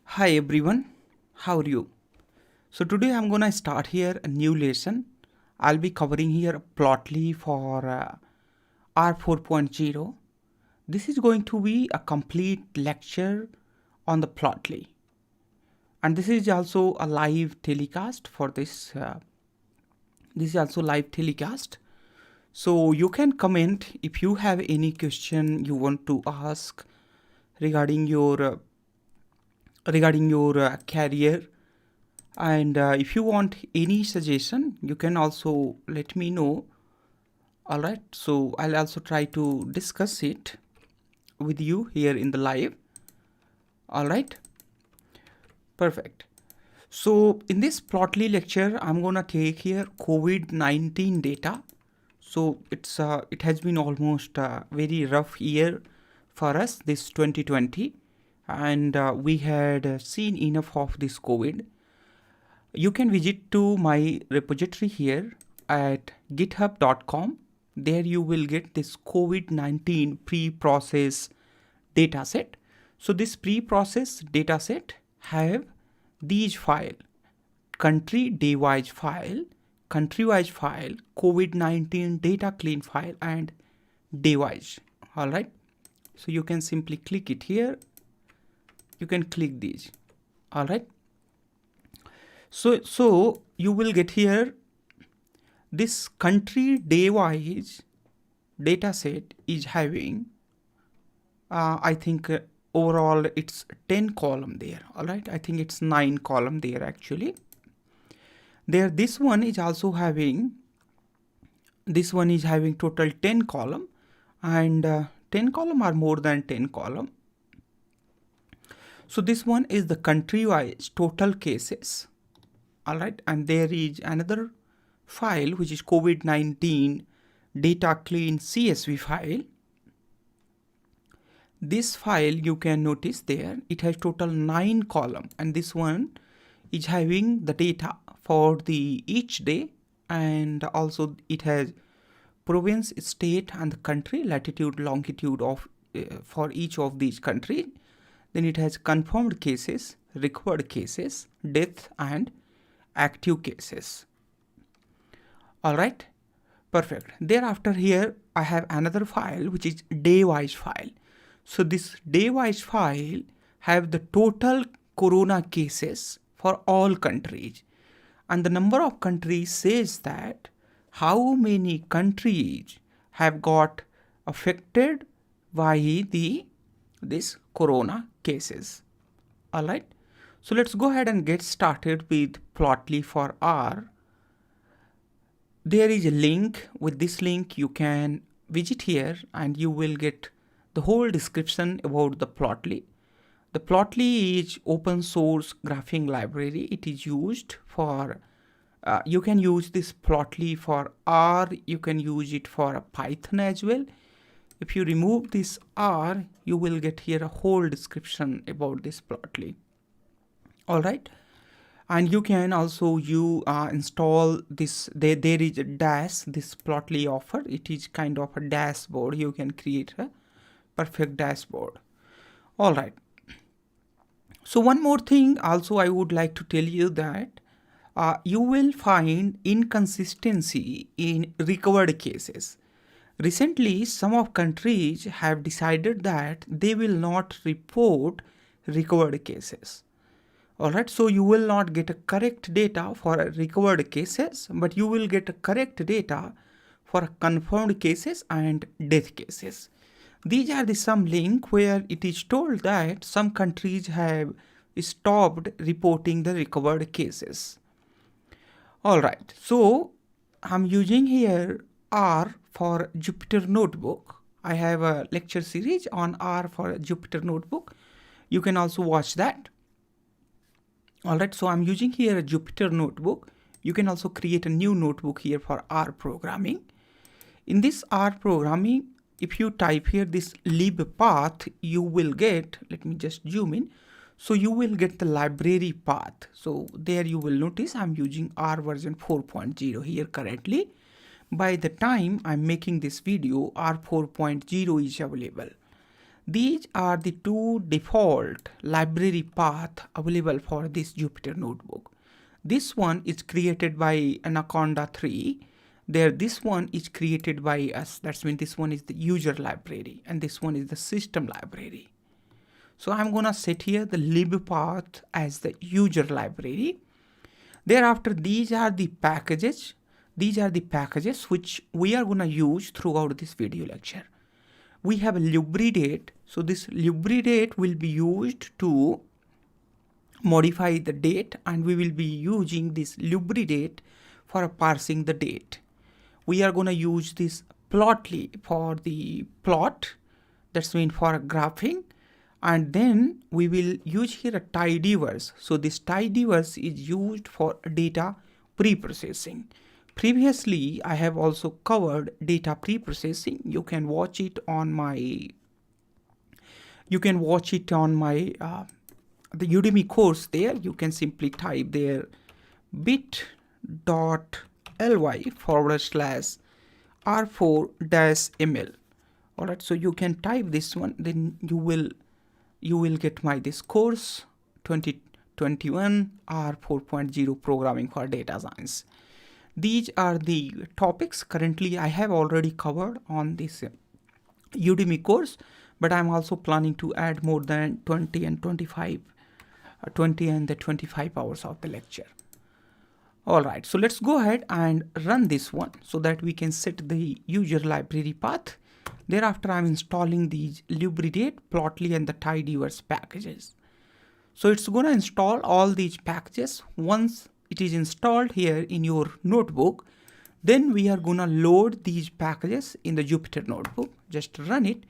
Hi everyone, how are you? So today I'm gonna start here a new lesson. I'll be covering here Plotly for R 4.0. This is going to be a complete lecture on the Plotly, and this is also a live telecast for this. This is also live telecast. So you can comment if you have any question you want to ask regarding your career, and if you want any suggestion you can also let me know. All right, so I'll also try to discuss it with you here in the live. All right, perfect. So in this Plotly lecture I'm gonna take here COVID-19 data. So it has been almost a very rough year for us, this 2020, and we had seen enough of this COVID. You can visit to my repository here at github.com. There you will get this COVID-19 pre-process dataset. So this pre-process dataset have these file: country day-wise file, country-wise file, COVID-19 data clean file, and day-wise. All right. So you can simply click it here. You can click these. All right. So you will get here this country day-wise dataset is having, I think overall it's 10 column there. All right, I think it's 9 column there actually. There, this one is also having, total 10 column, and 10 column are more than 10 column. So this one is the country-wise total cases. All right, and there is another file which is COVID-19 data clean CSV file. This file you can notice there, it has total 9 column, and this one is having the data for the each day, and also it has province, state, and the country, latitude, longitude of for each of these countries. Then it has confirmed cases, recovered cases, death, and active cases. All right, perfect. Thereafter here I have another file which is day-wise file. So this day-wise file have the total corona cases for all countries, and the number of countries says that how many countries have got affected by this corona cases. All right. So let's go ahead and get started with Plotly for R. There is a link. With this link you can visit here and you will get the whole description about the Plotly. The Plotly is open source graphing library. It is used for, you can use this Plotly for R, you can use it for Python as well. If you remove this R, you will get here a whole description about this Plotly. All right, and you can also install this. There is a dash, this Plotly offer. It is kind of a dashboard. You can create a perfect dashboard. All right. So one more thing also I would like to tell you that you will find inconsistency in recovered cases. Recently, some of countries have decided that they will not report recovered cases. All right, so you will not get a correct data for recovered cases, but you will get a correct data for confirmed cases and death cases. These are the some link where it is told that some countries have stopped reporting the recovered cases. All right, so I'm using here R for Jupyter Notebook. I have a lecture series on R for Jupyter Notebook. You can also watch that. All right, so I'm using here a Jupyter Notebook. You can also create a new notebook here for R programming. In this R programming, if you type here this lib path, you will get, let me just zoom in. So you will get the library path. So there you will notice I'm using R version 4.0 here currently. By the time I'm making this video, R 4.0 is available. These are the two default library path available for this Jupyter notebook. This one is created by Anaconda 3. This one is created by us. That's mean this one is the user library and this one is the system library. So I'm gonna set here the lib path as the user library. Thereafter, these are the packages. These are the packages which we are gonna use throughout this video lecture. We have a libredate. So this libredate will be used to modify the date, and we will be using this libredate for parsing the date. We are going to use this plotlib for the plot, that's mean for graphing, and then we will use here a tidyverse. So this tidyverse is used for data pre-processing. Previously I have also covered data pre-processing. You can watch it on my the Udemy course. There you can simply type there bit.ly/r4-ml. all right, so you can type this one, then you will get this course 2021 R4.0 programming for data science. These are the topics currently I have already covered on this Udemy course, but I'm also planning to add more than 20 and the 25 hours of the lecture. All right, so let's go ahead and run this one so that we can set the user library path. Thereafter, I'm installing these libredate, plotly, and the tidyverse packages. So it's going to install all these packages. Once it is installed here in your notebook, then we are going to load these packages in the Jupyter notebook. Just run it.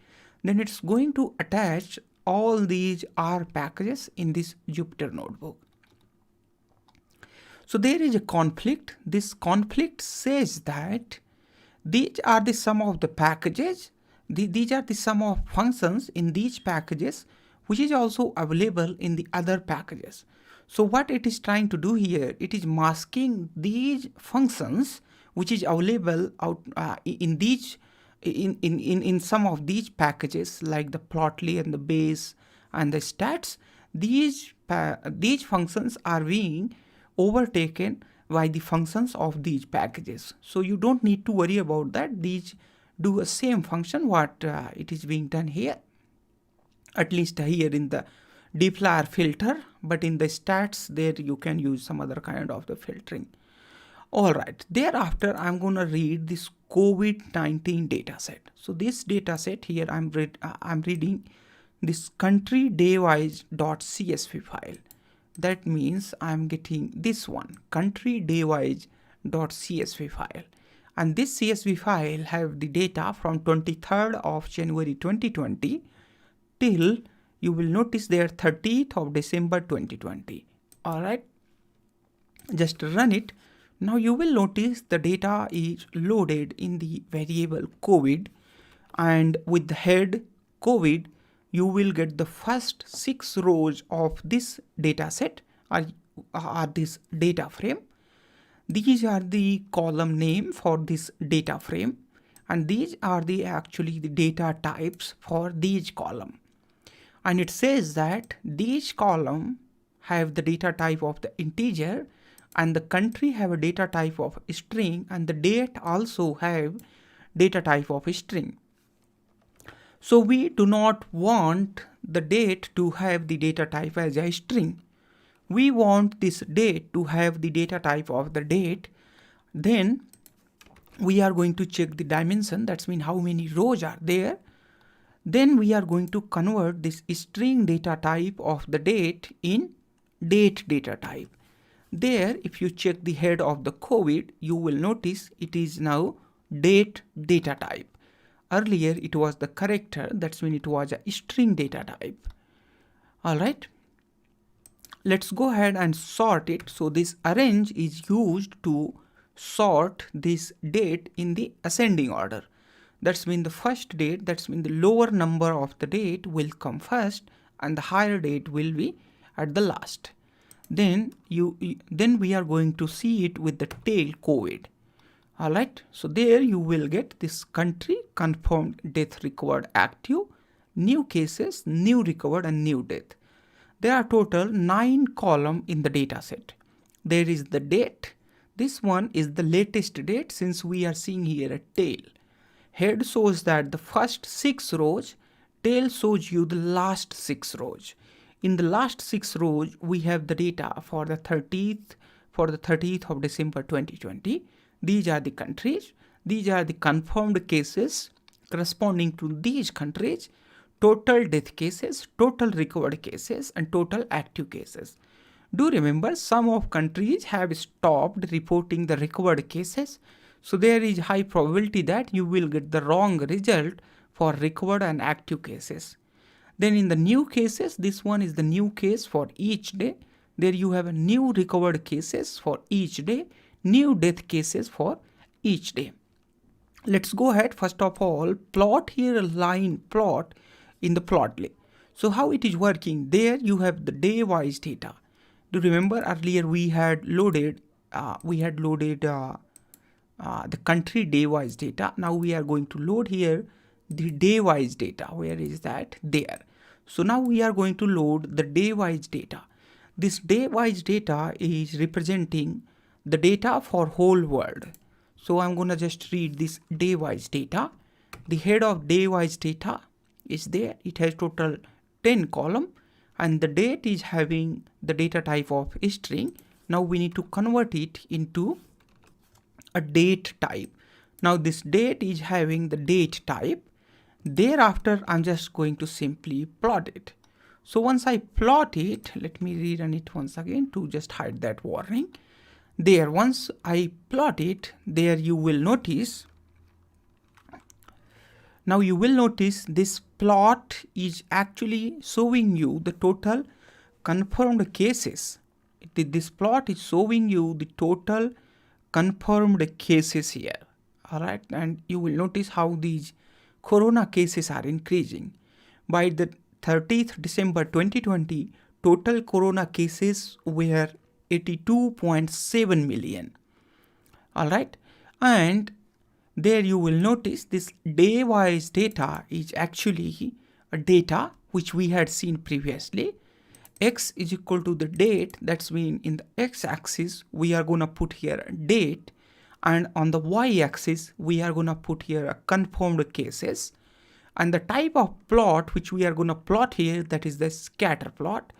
Then it's going to attach all these R packages in this Jupyter notebook. So there is a conflict. This conflict says that these are the sum of the packages. These are the sum of functions in these packages, which is also available in the other packages. So what it is trying to do here, it is masking these functions which is available out in these in some of these packages like the plotly and the base and the stats. These functions are being overtaken by the functions of these packages. So you don't need to worry about that. These do a same function what it is being done here, at least here in the dplyr filter, but in the stats there you can use some other kind of the filtering. All right, thereafter I'm going to read this COVID-19 dataset. So this dataset here I'm reading this country daywise.csv file. That means I'm getting this one, country daywise.csv file. And this CSV file have the data from 23rd of January 2020 till you will notice there 30th of December 2020. All right, just run it. Now you will notice the data is loaded in the variable COVID, and with the head COVID, you will get the first 6 rows of this data set or this data frame. These are the column name for this data frame, and these are actually the data types for these column. And it says that these column have the data type of the integer, and the country have a data type of string, and the date also have data type of string. So we do not want the date to have the data type as a string. We want this date to have the data type of the date. Then we are going to check the dimension, that's mean how many rows are there. Then we are going to convert this string data type of the date in date data type. There, if you check the head of the COVID, you will notice it is now date data type. Earlier it was the character, that's when it was a string data type. All right, let's go ahead and sort it. So this arrange is used to sort this date in the ascending order. That's mean the first date, that's mean the lower number of the date will come first and the higher date will be at the last. Then we are going to see it with the tail COVID. All right, so there you will get this country confirmed death record active, new cases, new recovered, and new death. There are total 9 columns in the data set. There is the date. This one is the latest date since we are seeing here a tail. Head shows that the first 6 rows, tail shows you the last 6 rows. In the last 6 rows, we have the data for the 30th of December 2020. These are the countries. These are the confirmed cases corresponding to these countries, total death cases, total recovered cases, and total active cases. Do remember, some of countries have stopped reporting the recovered cases. So there is high probability that you will get the wrong result for recovered and active cases. Then in the new cases, this one is the new case for each day. There you have a new recovered cases for each day, new death cases for each day. Let's go ahead. First of all, plot here a line plot in the plotly. So how it is working? There you have the day-wise data. Do you remember earlier we had loaded the country day-wise data. Now we are going to load here the day-wise data. Where is that? There. So now we are going to load the day-wise data. This day-wise data is representing the data for whole world. So I'm going to just read this day-wise data. The head of day-wise data is there. It has total 10 column and the date is having the data type of string. Now we need to convert it into a date type. Now this date is having the date type. Thereafter, I'm just going to simply plot it. So once I plot it, let me rerun it once again to just hide that warning. There, once I plot it, there you will notice. Now you will notice this plot is actually showing you the total confirmed cases. This plot is showing you the total confirmed cases here. All right, and you will notice how these corona cases are increasing. By the 30th December 2020, total corona cases were 82.7 million. All right, and there you will notice this day-wise data is actually a data which we had seen previously. X is equal to the date. That's mean in the x-axis we are going to put here a date, and on the y-axis we are going to put here a confirmed cases, and the type of plot which we are going to plot here, that is the scatter plot,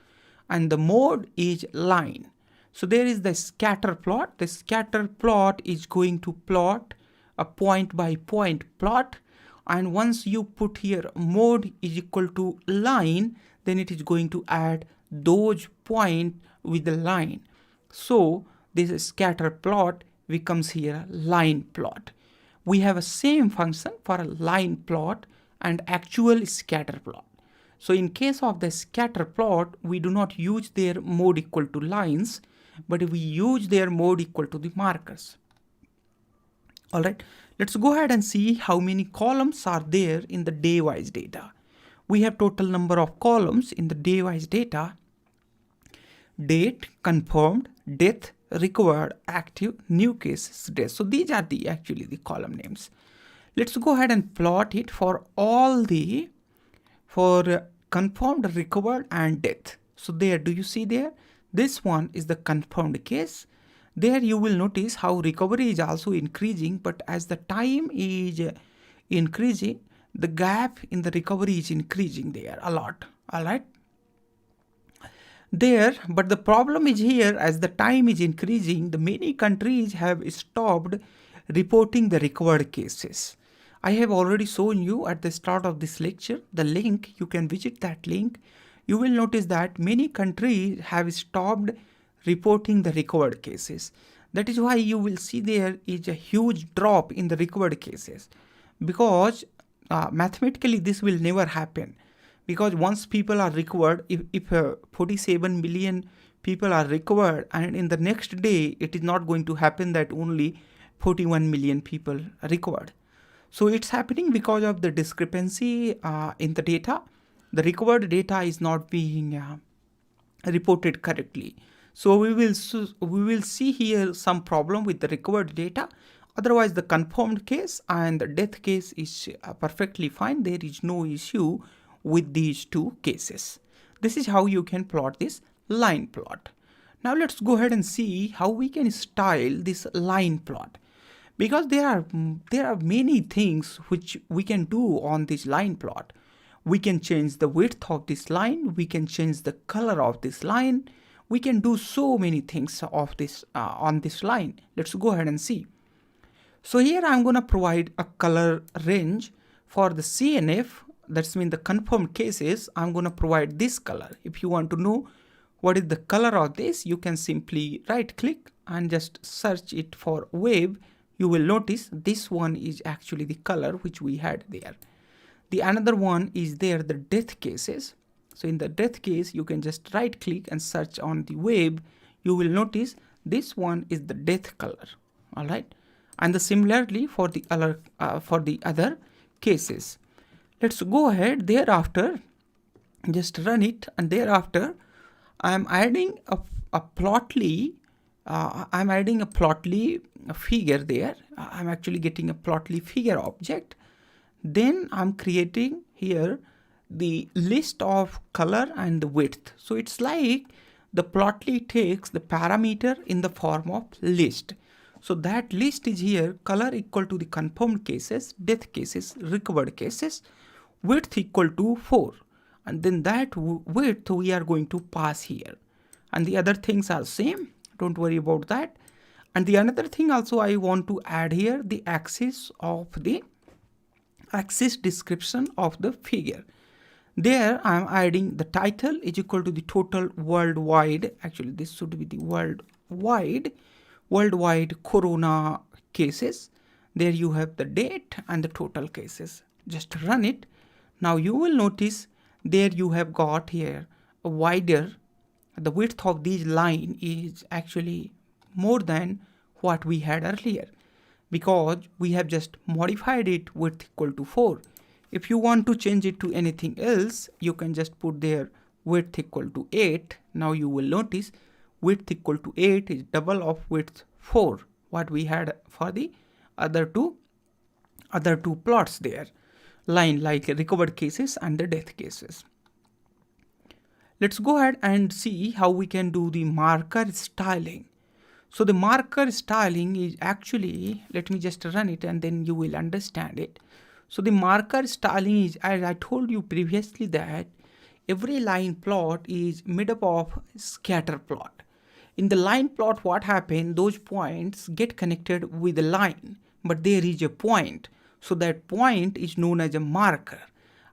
and the mode is line. So there is the scatter plot. The scatter plot is going to plot a point by point plot, and once you put here mode is equal to line, then it is going to add those point with the line. So this scatter plot becomes here line plot. We have a same function for a line plot and actual scatter plot. So in case of the scatter plot, we do not use their mode equal to lines, but we use their mode equal to the markers. All right, let's go ahead and see how many columns are there in the day-wise data. We have total number of columns in the day-wise data: date, confirmed, death, recovered, active, new cases, death. So these are actually the column names. Let's go ahead and plot it for confirmed, recovered, and death. So there, do you see there? This one is the confirmed case. There you will notice how recovery is also increasing, but as the time is increasing, the gap in the recovery is increasing there a lot. All right. There, but the problem is here, as the time is increasing, the many countries have stopped reporting the recovered cases. I have already shown you at the start of this lecture the link. You can visit that link. You will notice that many countries have stopped reporting the recovered cases. That is why you will see there is a huge drop in the recovered cases, because mathematically this will never happen. Because once people are recovered, if 47 million people are recovered, and in the next day it is not going to happen that only 41 million people are recovered. So it's happening because of the discrepancy in the data. The recovered data is not being reported correctly. So we will see here some problem with the recovered data. Otherwise, the confirmed case and the death case is perfectly fine. There is no issue with these two cases. This is how you can plot this line plot. Now let's go ahead and see how we can style this line plot, because there are many things which we can do on this line plot. We can change the width of this line, we can change the color of this line, we can do so many things of this on this line. Let's go ahead and see. So here I'm going to provide a color range for the CNF, that's mean the confirmed cases. I'm going to provide this color. If you want to know what is the color of this, you can simply right click and just search it for wave. You will notice this one is actually the color which we had there. The another one is there, the death cases. So in the death case, you can just right click and search on the wave. You will notice this one is the death color. All right. And similarly for the other cases. Let's go ahead. Thereafter, just run it, and thereafter I'm adding a plotly. I'm adding a plotly figure there. I'm actually getting a plotly figure object. Then I'm creating here the list of color and the width. So it's like the plotly takes the parameter in the form of list. So that list is here, color equal to the confirmed cases, death cases, recovered cases, width equal to 4. And then that width we are going to pass here. And the other things are same. Don't worry about that. And the another thing also I want to add here, the axis description of the figure. There I am adding the title is equal to the total worldwide. Actually, this should be the worldwide corona cases. There you have the date and the total cases. Just run it. Now you will notice there you have got here a wider. The width of this line is actually more than what we had earlier, because we have just modified it width equal to 4. If you want to change it to anything else, you can just put there width equal to 8. Now you will notice width equal to 8 is double of width 4, what we had for the other two plots there, line like recovered cases and the death cases. Let's go ahead and see how we can do the marker styling. So the marker styling is actually, let me just run it and then you will understand it. So the marker styling is, as I told you previously, that every line plot is made up of scatter plot. In the line plot, what happened, those points get connected with the line, but there is a point. So that point is known as a marker.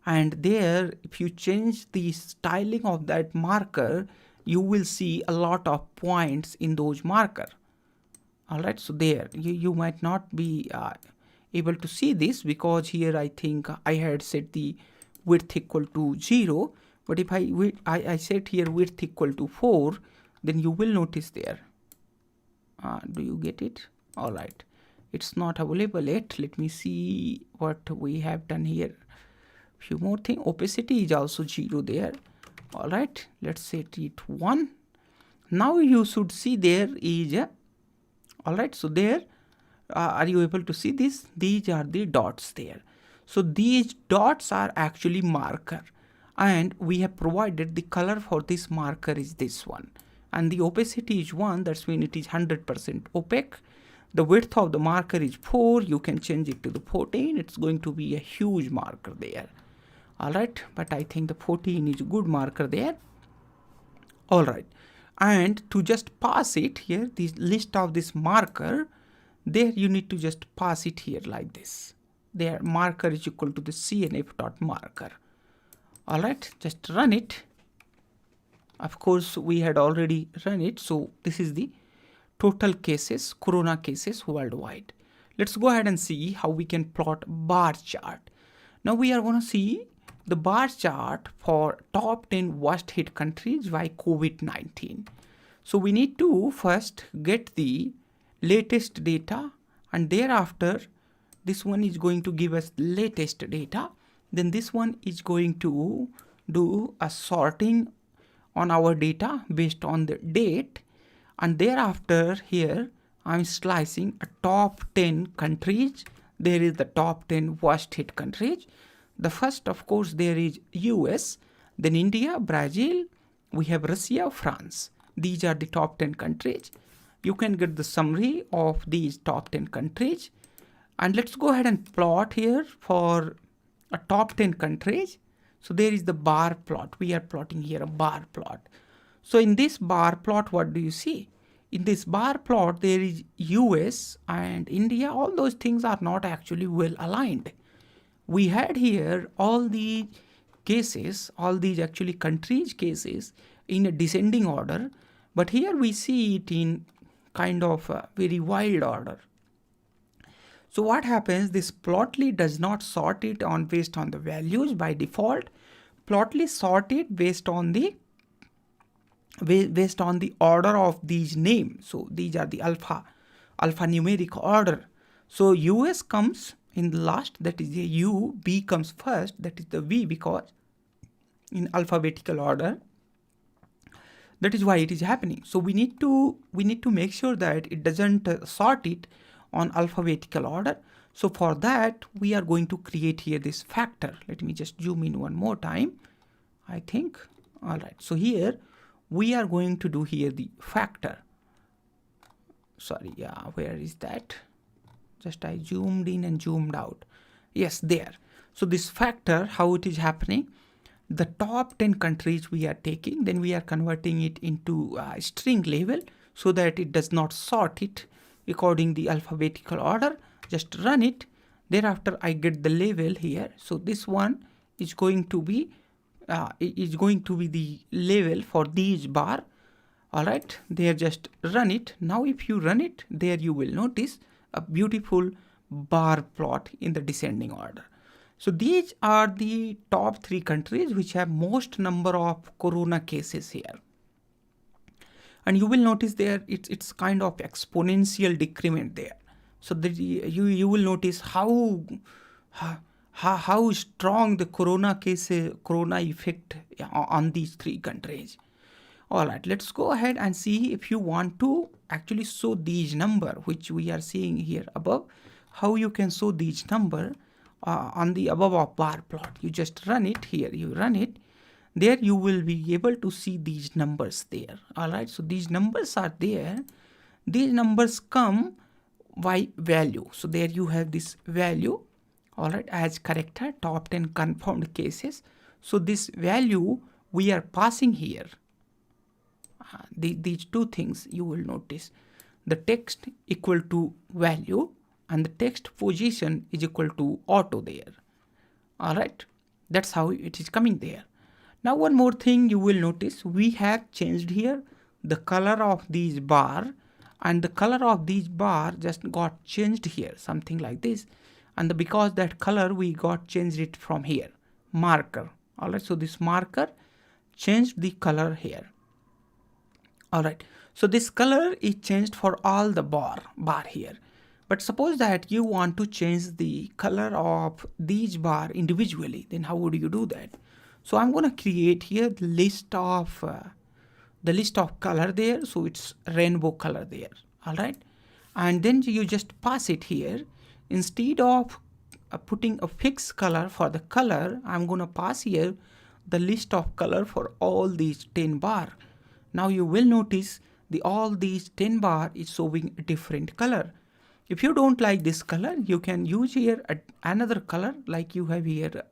And there, if you change the styling of that marker, you will see a lot of points in those marker. All right, so there you might not be able to see this, because here I think I had set the width equal to 0, but if I set here width equal to 4, then you will notice there. Do you get it? All right, it's not available yet. Let me see what we have done here. Few more things. Opacity is also 0 there. All right, let's set it 1. Now you should see there is a, all right, so there are you able to see this? These are the dots there. So these dots are actually marker, and we have provided the color for this marker is this one, and the opacity is 1. That's when it is 100% opaque. The width of the marker is 4. You can change it to the 14. It's going to be a huge marker there. All right, but I think the 14 is a good marker there. All right, and to just pass it here, this list of this marker, there you need to just pass it here like this. There marker is equal to the cnf.marker. All right, just run it. Of course, we had already run it. So this is the total cases, corona cases worldwide. Let's go ahead and see how we can plot bar chart. Now we are going to see the bar chart for top 10 worst hit countries by COVID-19. So we need to first get the latest data, and thereafter this one is going to give us latest data. Then this one is going to do a sorting on our data based on the date, and thereafter here I'm slicing a top 10 countries. There is the top 10 worst hit countries. The first, of course, there is US, then India, Brazil, we have Russia, France. These are the top 10 countries. You can get the summary of these top 10 countries. And let's go ahead and plot here for a top 10 countries. So there is the bar plot. We are plotting here a bar plot. So in this bar plot, what do you see? In this bar plot, there is US and India. All those things are not actually well aligned. We had here all the cases, all these actually countries cases in a descending order. But here we see it in kind of a very wild order. So what happens, this Plotly does not sort it on based on the values by default. Plotly sort it based on the order of these names. So these are the alphanumeric order. So US comes in the last, that is the U, B comes first, that is the V, because in alphabetical order. That is why it is happening. So we need to make sure that it doesn't sort it on alphabetical order. So for that, we are going to create here this factor. Let me just zoom in one more time, I think. All right. So here we are going to do here the factor. Sorry, yeah, where is that? Just I zoomed in and zoomed out. Yes, there. So this factor, how it is happening, the top 10 countries we are taking, then we are converting it into string level so that it does not sort it according the alphabetical order. Just run it. Thereafter, I get the level here. So this one is going to be the level for these bar. All right, there, just run it. Now if you run it, there you will notice a beautiful bar plot in the descending order. So these are the top 3 countries which have most number of corona cases here. And you will notice there it's kind of exponential decrement there. So that you will notice how strong the corona effect on these 3 countries. All right, let's go ahead and see if you want to actually show these number which we are seeing here above, how you can show these number on the above of bar plot. You just run it here, you run it. There you will be able to see these numbers there. All right, so these numbers are there. These numbers come by value. So there you have this value, all right, as character, top 10 confirmed cases. So this value we are passing here. These 2 things you will notice. The text equal to value and the text position is equal to auto there. All right, that's how it is coming there. Now one more thing you will notice, we have changed here the color of these bar, and the color of these bar just got changed here, something like this. And because that color we got changed it from here, marker. All right, so this marker changed the color here. All right, so this color is changed for all the bar here. But suppose that you want to change the color of these bar individually, then how would you do that? So I'm going to create here the list of color there. So it's rainbow color there. All right. And then you just pass it here. Instead of putting a fixed color for the color, I'm going to pass here the list of color for all these 10 bar. Now you will notice all these 10 bar is showing a different color. If you don't like this color, you can use here another color, like you have here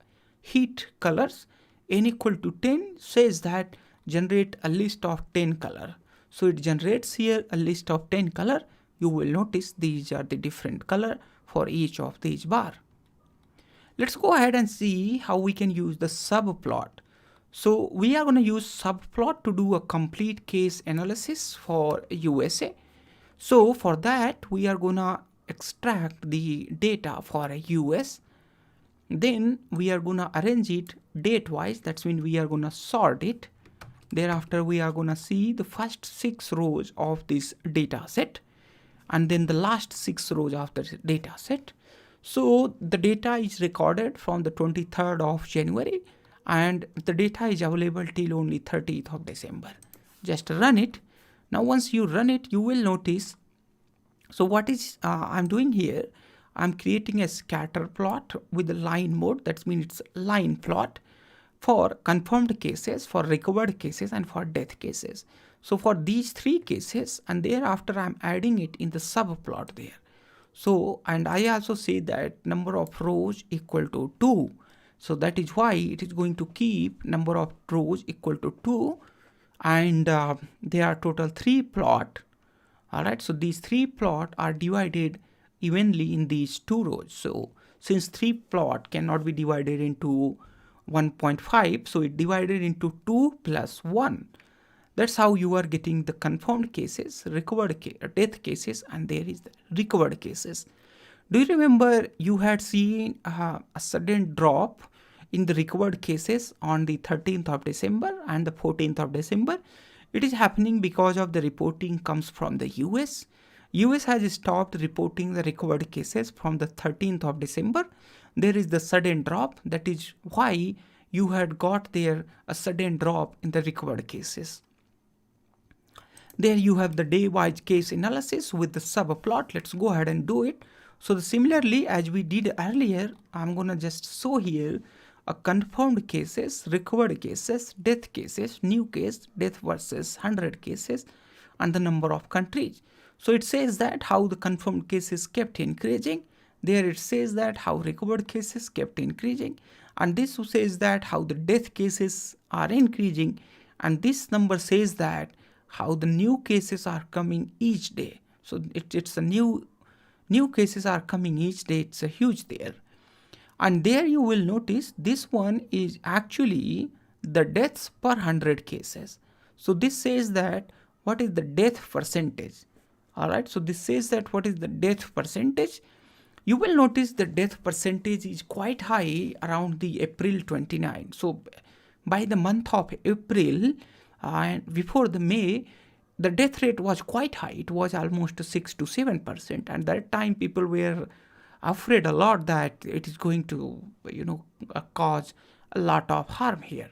heat colors. N equal to 10 says that generate a list of 10 color. So it generates here a list of 10 color. You will notice these are the different color for each of these bar. Let's go ahead and see how we can use the subplot. So we are going to use subplot to do a complete case analysis for USA. So for that, we are going to extract the data for a US. Then we are going to arrange it date wise. That's when we are going to sort it. Thereafter, we are going to see the first 6 rows of this data set and then the last 6 rows of the data set. So the data is recorded from the 23rd of January and the data is available till only 30th of December. Just run it. Now once you run it, you will notice. So what is I'm doing here, I'm creating a scatter plot with the line mode. That means it's line plot for confirmed cases, for recovered cases, and for death cases. So for these three cases, and thereafter I'm adding it in the subplot there. So, and I also say that number of rows equal to 2. So that is why it is going to keep number of rows equal to 2, and there are total 3 plot. Alright, so these 3 plot are divided evenly in these 2 rows. So since 3 plot cannot be divided into 1.5, so it divided into 2 plus 1. That's how you are getting the confirmed cases, recovered death cases, and there is the recovered cases. Do you remember you had seen a sudden drop in the recovered cases on the 13th of December and the 14th of December? It is happening because of the reporting comes from the US. US has stopped reporting the recovered cases from the 13th of December. There is the sudden drop. That is why you had got there a sudden drop in the recovered cases. There you have the day-wise case analysis with the subplot. Let's go ahead and do it. So similarly, as we did earlier, I'm gonna just show here a confirmed cases, recovered cases, death cases, new case, death versus 100 cases, and the number of countries. So it says that how the confirmed cases kept increasing. There it says that how recovered cases kept increasing, and this says that how the death cases are increasing, and this number says that how the new cases are coming each day. So it's a new cases are coming each day. It's a huge there. And there you will notice this one is actually the deaths per 100 cases. So this says that what is the death percentage. Alright, so this says that what is the death percentage. You will notice the death percentage is quite high around the April 29. So by the month of April, and before the May, the death rate was quite high. It was almost 6 to 7%, and that time people were afraid a lot that it is going to, cause a lot of harm here.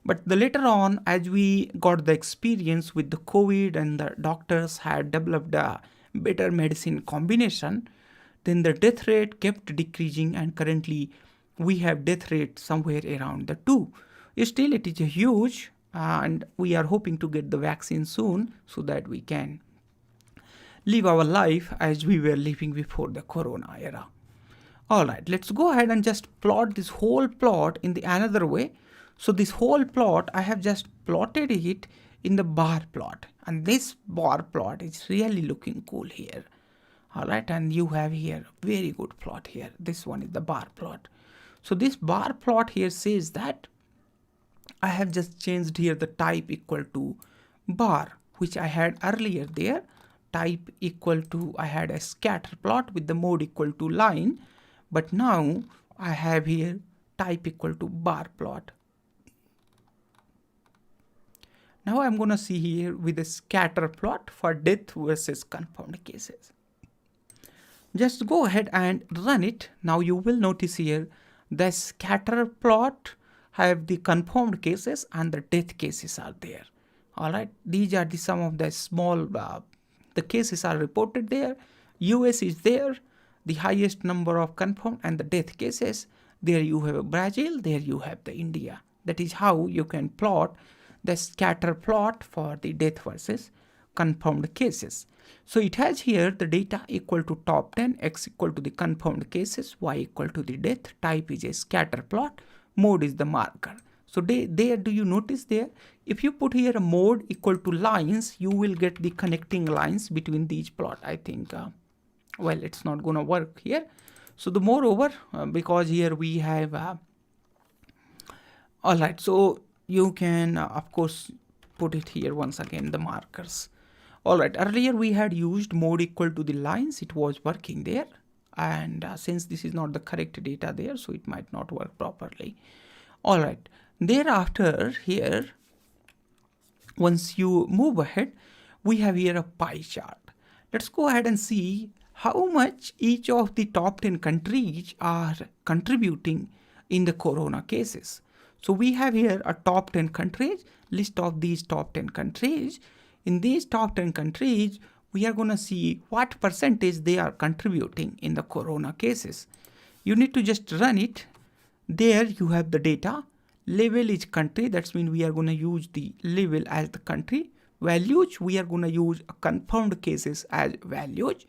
But the later on, as we got the experience with the COVID and the doctors had developed a better medicine combination, then the death rate kept decreasing, and currently we have death rate somewhere around the 2. Still, it is a huge, and we are hoping to get the vaccine soon so that we can live our life as we were living before the corona era. Alright, let's go ahead and just plot this whole plot in the another way. So this whole plot, I have just plotted it in the bar plot, and this bar plot is really looking cool here. Alright, and you have here very good plot here. This one is the bar plot. So this bar plot here says that I have just changed here the type equal to bar, which I had earlier there. Type equal to, I had a scatter plot with the mode equal to line, but now I have here type equal to bar plot. Now I'm gonna see here with a scatter plot for death versus confirmed cases. Just go ahead and run it. Now you will notice here the scatter plot have the confirmed cases and the death cases are there. Alright, these are the some of the small, the cases are reported there. US is there, the highest number of confirmed and the death cases. There you have Brazil, there you have the India. That is how you can plot the scatter plot for the death versus confirmed cases. So it has here the data equal to top 10, x equal to the confirmed cases, y equal to the death, type is a scatter plot, mode is the marker. So there do you notice there, if you put here a mode equal to lines, you will get the connecting lines between these plot. I think, well, it's not gonna work here. So the moreover, because here we have, alright, so you can of course put it here once again, the markers. Alright, earlier we had used mode equal to the lines, it was working there, and since this is not the correct data there, so it might not work properly. Alright, thereafter here, once you move ahead, we have here a pie chart. Let's go ahead and see how much each of the top 10 countries are contributing in the corona cases. So we have here a top 10 countries, list of these top 10 countries. In these top 10 countries, we are going to see what percentage they are contributing in the corona cases. You need to just run it. There you have the data. Level is country. That's mean we are going to use the level as the country. Values, we are going to use confirmed cases as values.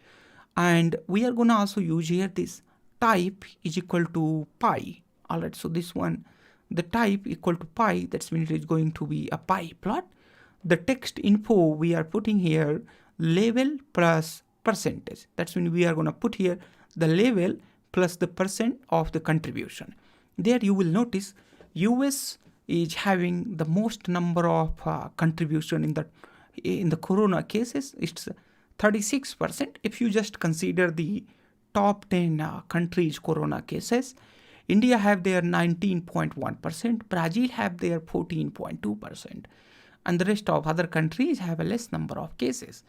And we are going to also use here this type is equal to pi. All right, so this one, the type equal to pi, that means it is going to be a pi plot. The text info we are putting here level plus percentage. That's when we are going to put here the level plus the percent of the contribution. There you will notice US is having the most number of contribution in the corona cases. It's 36%. If you just consider the top 10 countries corona cases, India have their 19.1%, Brazil have their 14.2%, and the rest of other countries have a less number of cases.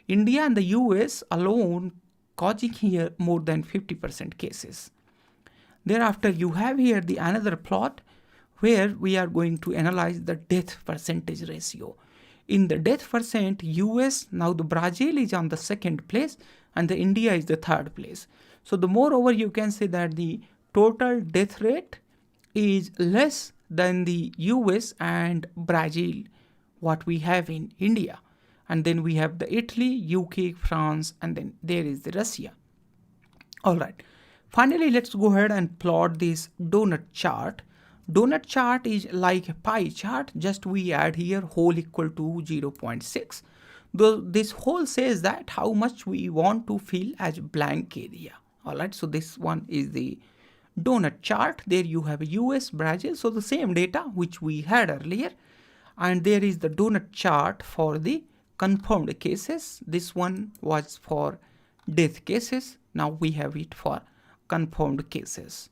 India and the US alone causing here more than 50% cases. Thereafter, you have here the another plot where we are going to analyze the death percentage ratio. In the death percent, US, now the Brazil is on the second place and the India is the third place. So the moreover, you can say that the total death rate is less than the US and Brazil, what we have in India. And then we have the Italy, UK, France, and then there is the Russia. All right. Finally, let's go ahead and plot this donut chart. Donut chart is like a pie chart, just we add here whole equal to 0.6. Though this whole says that how much we want to fill as blank area. All right, so this one is the donut chart. There you have US, Brazil, so the same data which we had earlier. And there is the donut chart for the confirmed cases. This one was for death cases. Now we have it for confirmed cases.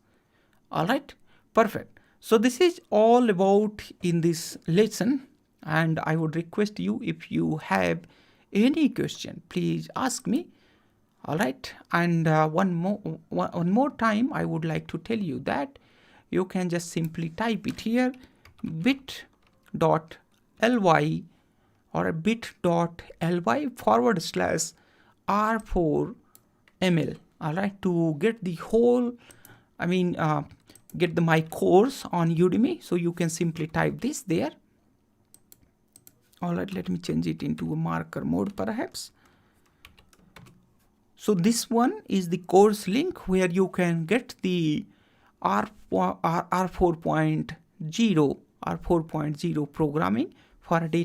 All right, perfect. So this is all about in this lesson, and I would request you, if you have any question, please ask me. All right, and one more time, I would like to tell you that you can just simply type it here, bit.ly or bit.ly/r4ml. All right, to get the whole, get my course on Udemy. So you can simply type this there. All right, let me change it into a marker mode perhaps. So this one is the course link where you can get the R4.0 programming for a data